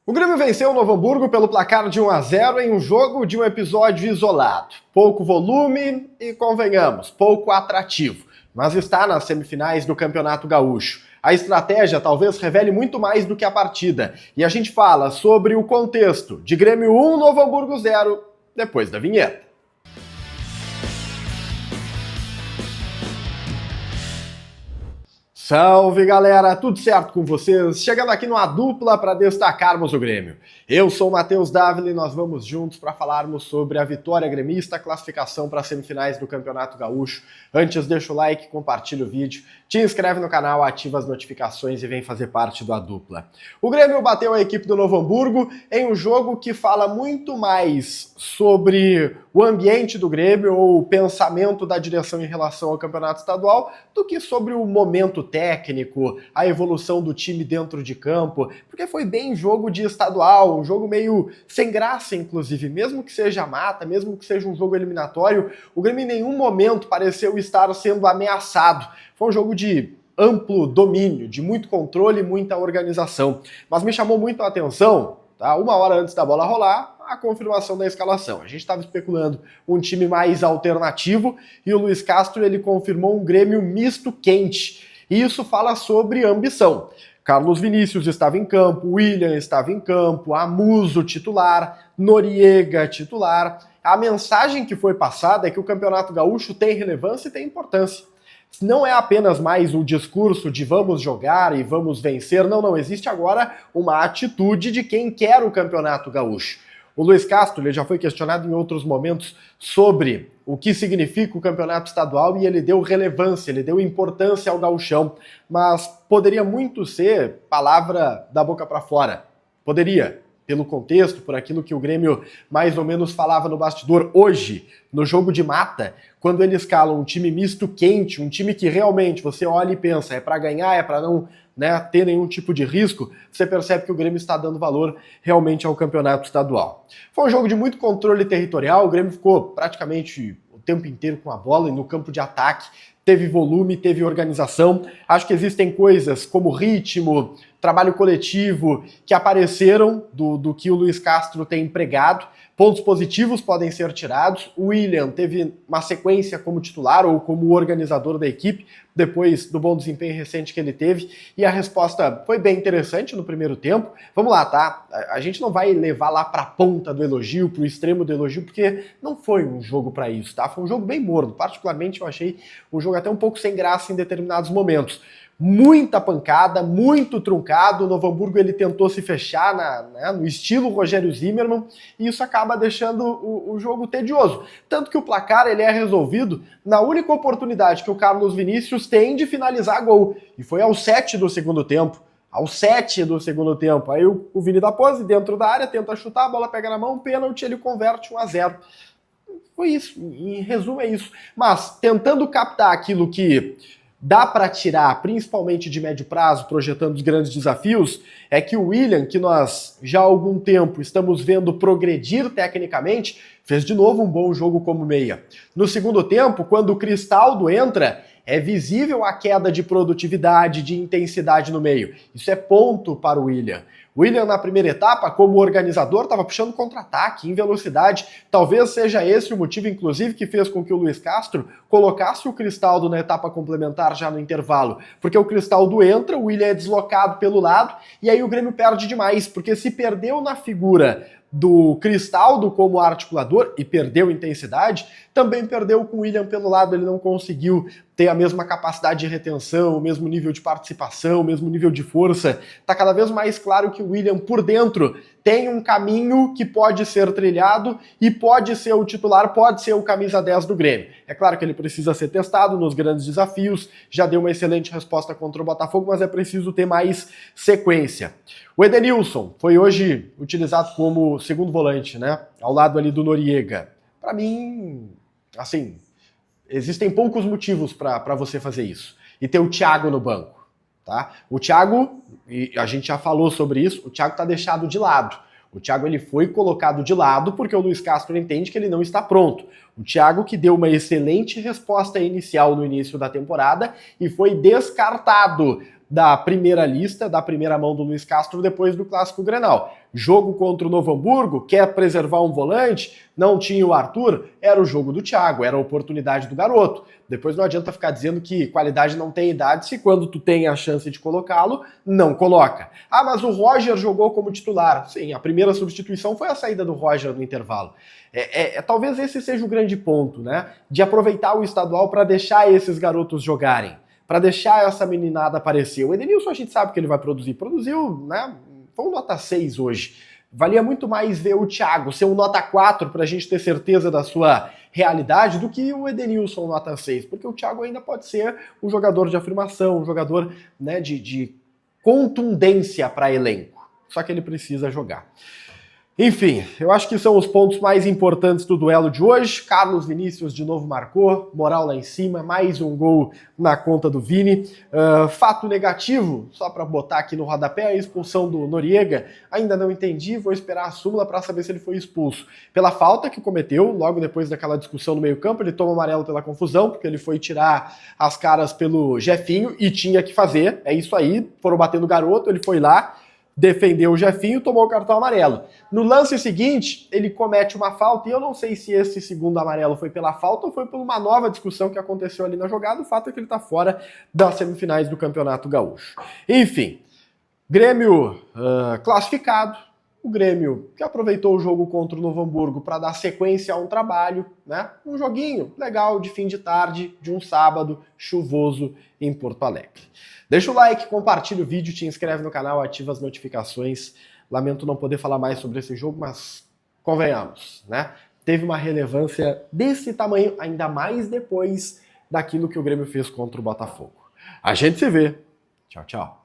O Grêmio venceu o Novo Hamburgo pelo placar de 1-0 em um jogo de um episódio isolado. Pouco volume e, convenhamos, pouco atrativo, mas está nas semifinais do Campeonato Gaúcho. A estratégia talvez revele muito mais do que a partida, e a gente fala sobre o contexto de Grêmio 1, Novo Hamburgo 0, depois da vinheta. Salve galera, tudo certo com vocês? Chegando aqui numa dupla para destacarmos o Grêmio. Eu sou o Matheus Dávila e nós vamos juntos para falarmos sobre a vitória gremista, a classificação para as semifinais do Campeonato Gaúcho. Antes deixa o like, compartilha o vídeo, te inscreve no canal, ativa as notificações e vem fazer parte da dupla. O Grêmio bateu a equipe do Novo Hamburgo em um jogo que fala muito mais sobre o ambiente do Grêmio ou o pensamento da direção em relação ao Campeonato Estadual do que sobre o momento técnico, a evolução do time dentro de campo, porque foi bem jogo de estadual, um jogo meio sem graça, inclusive, mesmo que seja mata, mesmo que seja um jogo eliminatório, o Grêmio em nenhum momento pareceu estar sendo ameaçado. Foi um jogo de amplo domínio, de muito controle e muita organização. Mas me chamou muito a atenção, tá? Uma hora antes da bola rolar, a confirmação da escalação. A gente estava especulando um time mais alternativo e o Luiz Castro ele confirmou um Grêmio misto quente. E isso fala sobre ambição. Carlos Vinícius estava em campo, William estava em campo, Amuso titular, Noriega titular. A mensagem que foi passada é que o Campeonato Gaúcho tem relevância e tem importância. Não é apenas mais o discurso de vamos jogar e vamos vencer, não, existe agora uma atitude de quem quer o Campeonato Gaúcho. O Luiz Castro ele já foi questionado em outros momentos sobre o que significa o campeonato estadual e ele deu relevância, ele deu importância ao gauchão, mas poderia muito ser palavra da boca para fora. Poderia, pelo contexto, por aquilo que o Grêmio mais ou menos falava no bastidor. Hoje, no jogo de mata, quando ele escala um time misto quente, um time que realmente você olha e pensa, é para ganhar, é para não ter nenhum tipo de risco, você percebe que o Grêmio está dando valor realmente ao campeonato estadual. Foi um jogo de muito controle territorial, o Grêmio ficou praticamente o tempo inteiro com a bola e no campo de ataque, teve volume, teve organização. Acho que existem coisas como ritmo, trabalho coletivo, que apareceram do que o Luiz Castro tem empregado. Pontos positivos podem ser tirados. O William teve uma sequência como titular ou como organizador da equipe, depois do bom desempenho recente que ele teve, e a resposta foi bem interessante no primeiro tempo. Vamos lá, tá? A gente não vai levar lá pra ponta do elogio, pro extremo do elogio, porque não foi um jogo para isso, tá? Foi um jogo bem morno. Particularmente eu achei um jogo até um pouco sem graça em determinados momentos. Muita pancada, muito truncado. O Novo Hamburgo ele tentou se fechar no estilo Rogério Zimmermann e isso acaba deixando o jogo tedioso. Tanto que o placar ele é resolvido na única oportunidade que o Carlos Vinícius tem de finalizar gol. E foi aos 7 do segundo tempo. Aos 7 do segundo tempo. Aí o Vini dá pose dentro da área, tenta chutar, a bola pega na mão, pênalti, ele converte 1-0. Foi isso. Em resumo é isso. Mas tentando captar aquilo que dá para tirar, principalmente de médio prazo, projetando os grandes desafios, é que o William, que nós já há algum tempo estamos vendo progredir tecnicamente, fez de novo um bom jogo como meia. No segundo tempo, quando o Cristaldo entra, é visível a queda de produtividade, de intensidade no meio. Isso é ponto para o William. O William, na primeira etapa, como organizador, estava puxando contra-ataque em velocidade. Talvez seja esse o motivo, inclusive, que fez com que o Luiz Castro colocasse o Cristaldo na etapa complementar já no intervalo. Porque o Cristaldo entra, o William é deslocado pelo lado, e aí o Grêmio perde demais, porque se perdeu na figura do Cristaldo como articulador e perdeu intensidade, também perdeu com o William pelo lado, ele não conseguiu ter a mesma capacidade de retenção, o mesmo nível de participação, o mesmo nível de força. Tá cada vez mais claro que o William por dentro tem um caminho que pode ser trilhado e pode ser o titular, pode ser o camisa 10 do Grêmio. É claro que ele precisa ser testado nos grandes desafios, já deu uma excelente resposta contra o Botafogo, mas é preciso ter mais sequência. O Edenilson foi hoje utilizado como segundo volante, ao lado ali do Noriega. Para mim, assim, existem poucos motivos para você fazer isso. E ter o Thiago no banco, tá? O Thiago, e a gente já falou sobre isso, o Thiago tá deixado de lado. O Thiago ele foi colocado de lado porque o Luiz Castro entende que ele não está pronto. O Thiago que deu uma excelente resposta inicial no início da temporada e foi descartado da primeira lista, da primeira mão do Luiz Castro depois do Clássico Grenal. Jogo contra o Novo Hamburgo, quer preservar um volante, não tinha o Arthur, era o jogo do Thiago, era a oportunidade do garoto. Depois não adianta ficar dizendo que qualidade não tem idade, se quando tu tem a chance de colocá-lo, não coloca. Ah, mas o Roger jogou como titular. Sim, a primeira substituição foi a saída do Roger no intervalo. Talvez esse seja o grande ponto, né? De aproveitar o estadual para deixar esses garotos jogarem, para deixar essa meninada aparecer. O Edenilson a gente sabe que ele vai produzir. Produziu, né? Foi um nota 6 hoje. Valia muito mais ver o Thiago ser um nota 4 para a gente ter certeza da sua realidade do que o Edenilson nota 6, porque o Thiago ainda pode ser um jogador de afirmação, um jogador, né, de contundência para elenco. Só que ele precisa jogar. Enfim, eu acho que são os pontos mais importantes do duelo de hoje. Carlos Vinícius de novo marcou, moral lá em cima, mais um gol na conta do Vini. Fato negativo, só para botar aqui no rodapé, a expulsão do Noriega. Ainda não entendi, vou esperar a súmula para saber se ele foi expulso. Pela falta que cometeu, logo depois daquela discussão no meio-campo, ele toma amarelo pela confusão, porque ele foi tirar as caras pelo Jefinho e tinha que fazer. É isso aí, foram batendo o garoto, ele foi lá, defendeu o Jefinho, tomou o cartão amarelo. No lance seguinte, ele comete uma falta, e eu não sei se esse segundo amarelo foi pela falta ou foi por uma nova discussão que aconteceu ali na jogada. O fato é que ele está fora das semifinais do Campeonato Gaúcho. Enfim, Grêmio classificado, o Grêmio que aproveitou o jogo contra o Novo Hamburgo para dar sequência a um trabalho, né? Um joguinho legal de fim de tarde, de um sábado chuvoso em Porto Alegre. Deixa o like, compartilha o vídeo, te inscreve no canal, ativa as notificações. Lamento não poder falar mais sobre esse jogo, mas convenhamos, né? Teve uma relevância desse tamanho, ainda mais depois daquilo que o Grêmio fez contra o Botafogo. A gente se vê. Tchau, tchau.